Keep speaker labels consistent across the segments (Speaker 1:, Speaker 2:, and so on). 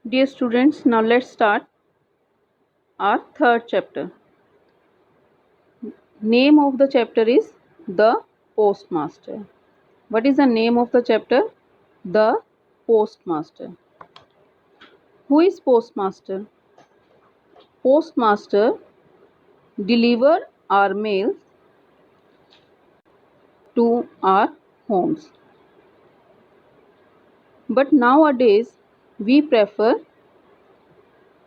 Speaker 1: Dear students, now let's start our third chapter. Name of the chapter is The Postmaster. What is the name of the chapter? The Postmaster. Who is Postmaster? Postmaster deliver our mail to our homes. But nowadays we prefer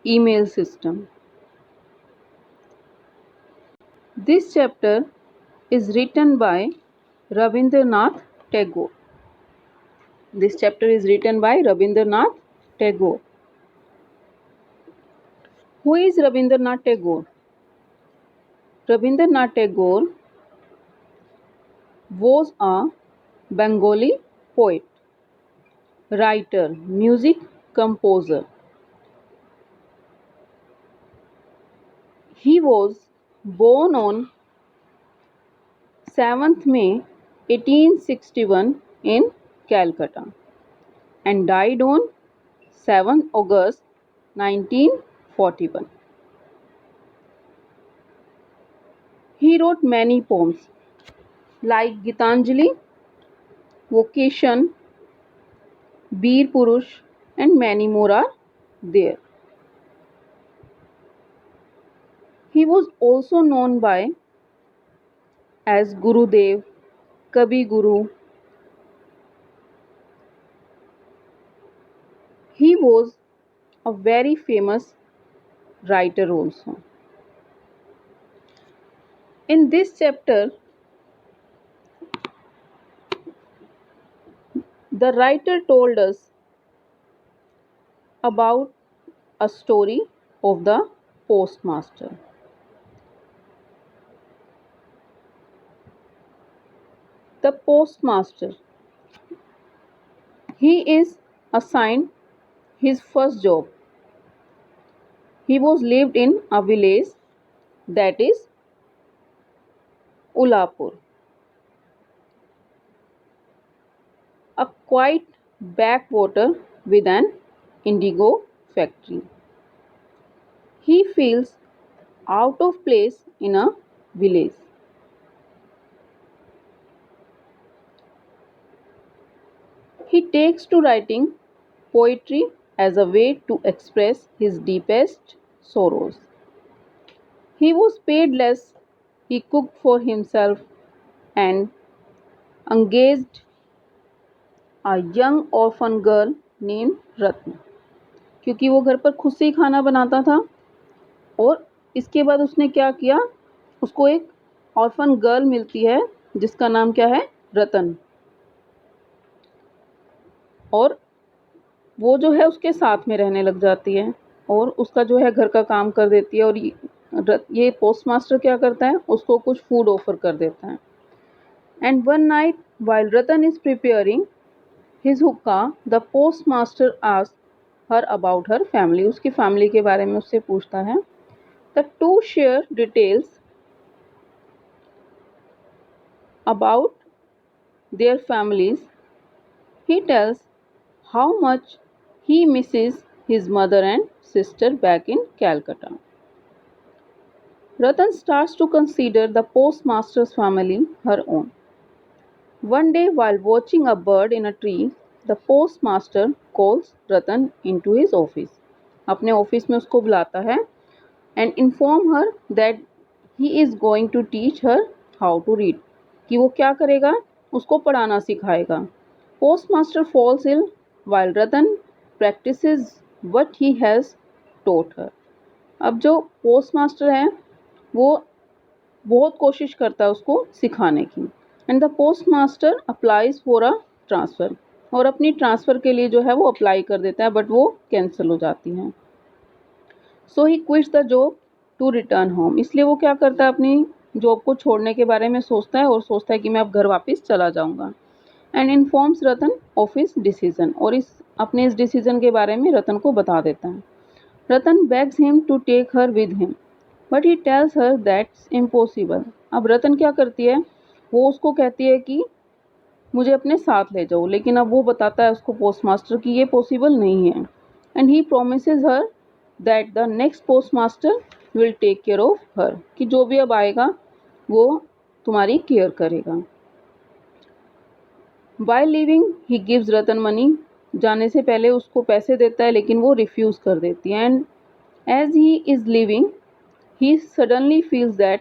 Speaker 1: email system. This chapter is written by Rabindranath Tagore. This chapter is written by Rabindranath Tagore. Who is Rabindranath Tagore? Rabindranath Tagore was a Bengali poet, writer, music composer. He was born on 7th May 1861 in Calcutta and died on 7th August 1941. He wrote many poems like Gitanjali, Vocation, Veer Purush, and many more are there. He was also known by as Gurudev, Kavi Guru. He was a very famous writer also. In this chapter, the writer told us about a story of the postmaster. The postmaster, he is assigned his first job. He was lived in a village that is Ulapur, a quiet backwater with an indigo factory. He feels out of place in a village. He takes to writing poetry as a way to express his deepest sorrows. He was paid less, he cooked for himself and engaged a young orphan girl named रत्न, क्योंकि वो घर पर खुद से ही खाना बनाता था। और इसके बाद उसने क्या किया, उसको एक ऑर्फन गर्ल मिलती है जिसका नाम क्या है, रतन, और वो जो है उसके साथ में रहने लग जाती है और उसका जो है घर का काम कर देती है। और ये पोस्टमास्टर क्या करता है, उसको कुछ फूड ऑफर कर देता है। And one night while Ratan is preparing his hookah, the postmaster asked her about her family. उसकी फैमिली के बारे में उससे पूछता है। The two share details about their families. He tells how much he misses his mother and sister back in Calcutta. Ratan starts to consider the postmaster's family her own. One day, while watching a bird in a tree, the postmaster calls Ratan into his office. अपने office में उसको बुलाता है and inform her that he is going to teach her how to read. कि वो क्या करेगा, उसको पढ़ाना सिखाएगा। Postmaster falls ill while Ratan practises what he has taught her. अब जो पोस्टमास्टर है वो बहुत कोशिश करता है उसको सिखाने की। And the postmaster applies for a transfer, और अपनी ट्रांसफ़र के लिए जो है वो अप्लाई कर देता है, बट वो कैंसिल हो जाती है। So he quits the job to return home. इसलिए वो क्या करता है, अपनी जॉब को छोड़ने के बारे में सोचता है और सोचता है कि मैं अब घर वापस चला जाऊंगा। And informs Ratan of his decision, और अपने इस डिसीजन के बारे में रतन को बता देता है। Ratan begs him to take her with him, but he tells her that's impossible. अब रतन क्या करती है, वो उसको कहती है कि मुझे अपने साथ ले जाओ, लेकिन अब वो बताता है उसको पोस्टमास्टर कि ये पॉसिबल नहीं है। and he promises her that the next postmaster will take care of her, कि जो भी अब आएगा वो तुम्हारी केयर करेगा. While leaving he gives Ratan money. जाने से पहले उसको पैसे देता है लेकिन वो रिफ्यूज़ कर देती है. And as he is leaving he suddenly feels that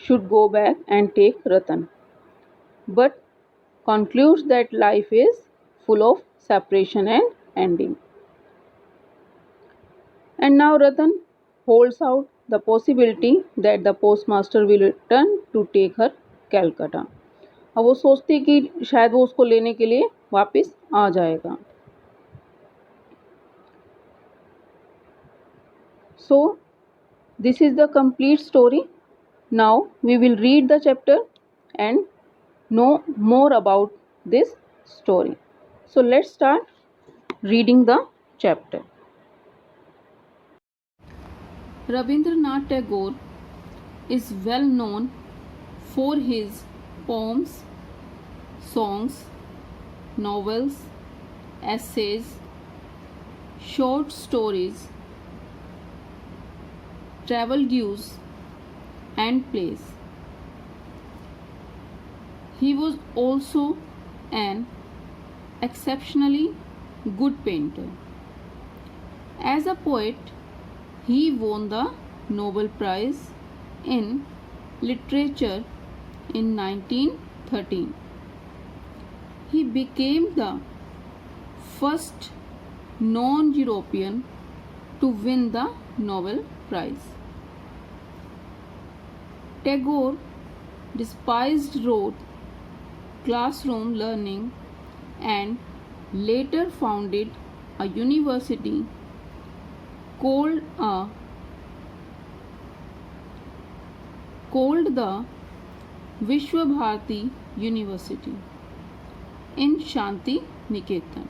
Speaker 1: should go back and take Ratan, but concludes that life is full of separation and ending. And now Ratan holds out the possibility that the postmaster will return to take her Calcutta. अब वो सोचती है कि शायद वो उसको लेने के लिए वापस आ जाएगा. So this is the complete story. Now we will read the chapter and know more about this story. So let's start reading the chapter. Rabindranath Tagore is well known for his poems, songs, novels, essays, short stories, travel guides, and plays. He was also an exceptionally good painter. As a poet, he won the Nobel Prize in Literature in 1913. He became the first non-European to win the Nobel Prize. Tagore despised rote classroom learning and later founded a university called the Vishwa Bharati University in Shanti Niketan.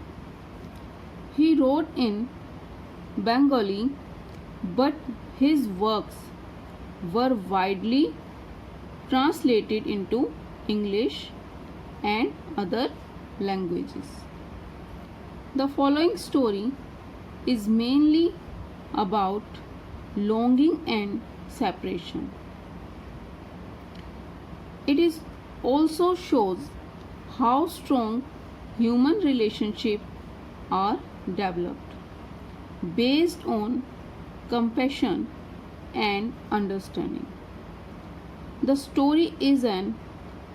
Speaker 1: He wrote in Bengali, but his works were widely translated into English and other languages. The following story is mainly about longing and separation. It is also shows how strong human relationships are developed based on compassion and understanding. The story is an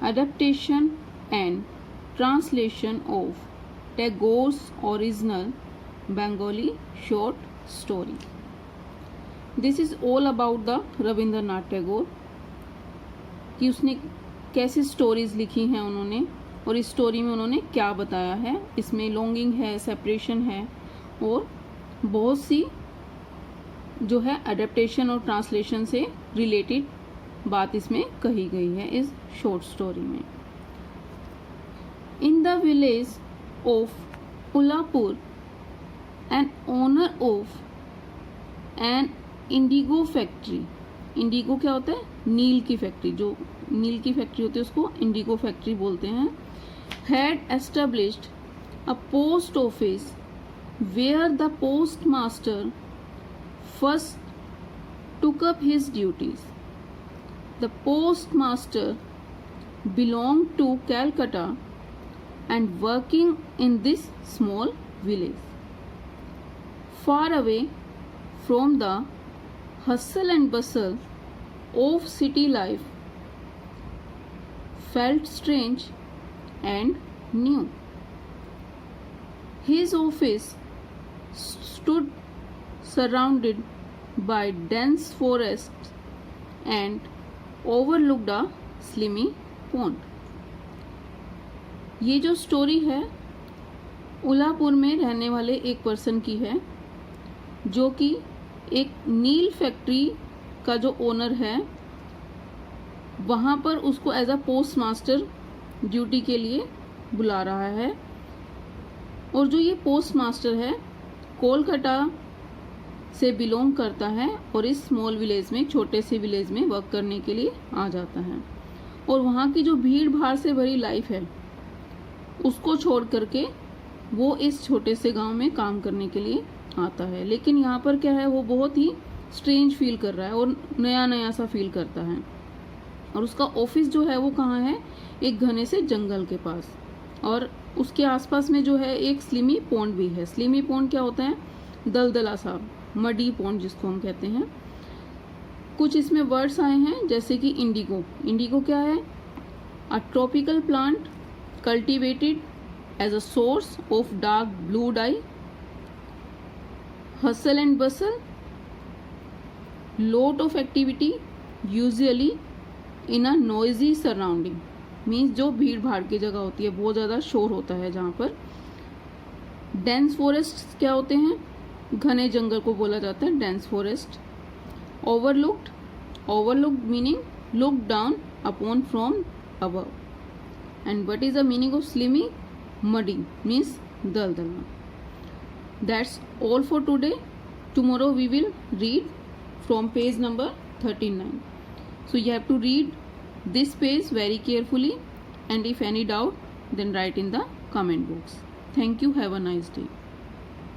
Speaker 1: adaptation and translation of Tagore's original Bengali short story. This is all about the Rabindranath Tagore, कि उसने कैसी stories लिखी हैं उन्होंने और इस story में उन्होंने क्या बताया है. इसमें लॉन्गिंग है, सेपरेशन है और बहुत सी जो है अडेप्टेशन और ट्रांसलेशन से रिलेटेड बात इसमें कही गई है इस शॉर्ट स्टोरी में. In the village of Ulapur an owner of an indigo factory. Indigo क्या होता है? नील की फैक्ट्री. जो नील की फैक्ट्री होती है उसको इंडिगो फैक्ट्री बोलते हैं. Had established a post office where the post master first took up his duties. The postmaster belonged to Calcutta and working in this small village, far away from the hustle and bustle of city life, felt strange and new. His office stood surrounded by dense forests and overlooked a slimy pond. ये जो story है उलापुर में रहने वाले एक person की है जो कि एक नील फैक्ट्री का जो ओनर है वहाँ पर उसको as a postmaster duty के लिए बुला रहा है. और जो ये पोस्ट मास्टर है कोलकाता से बिलोंग करता है और इस स्मॉल विलेज में, छोटे से विलेज में वर्क करने के लिए आ जाता है. और वहाँ की जो भीड़ भाड़ से भरी लाइफ है उसको छोड़ करके वो इस छोटे से गांव में काम करने के लिए आता है, लेकिन यहाँ पर क्या है, वो बहुत ही स्ट्रेंज फील कर रहा है और नया नया सा फील करता है। और उसका ऑफिस जो है वो कहाँ है, एक घने से जंगल के पास, और उसके आसपास में जो है एक स्लिमी पॉन्ड भी है। स्लिमी पॉन्ड क्या होता है, दलदला सा, मडी पॉन्ड जिसको हम कहते हैं। कुछ इसमें वर्ड्स आए हैं जैसे कि इंडिगो। इंडिगो क्या है, a tropical plant cultivated as a source of dark blue dye, hustle and bustle, lot of activity, usually in a noisy surrounding, means जो भीड़ भाड़ की जगह होती है, बहुत ज़्यादा शोर होता है जहाँ पर। डेंस फॉरेस्ट क्या होते हैं, घने जंगल को बोला जाता है dense forest. Overlooked, overlooked meaning look down upon from above. And what is the meaning of slimy, muddy means दलदला। That's all for today. Tomorrow we will read from page number 39. So you have to read this page very carefully, and if any doubt then write in the comment box. Thank you. Have a nice day.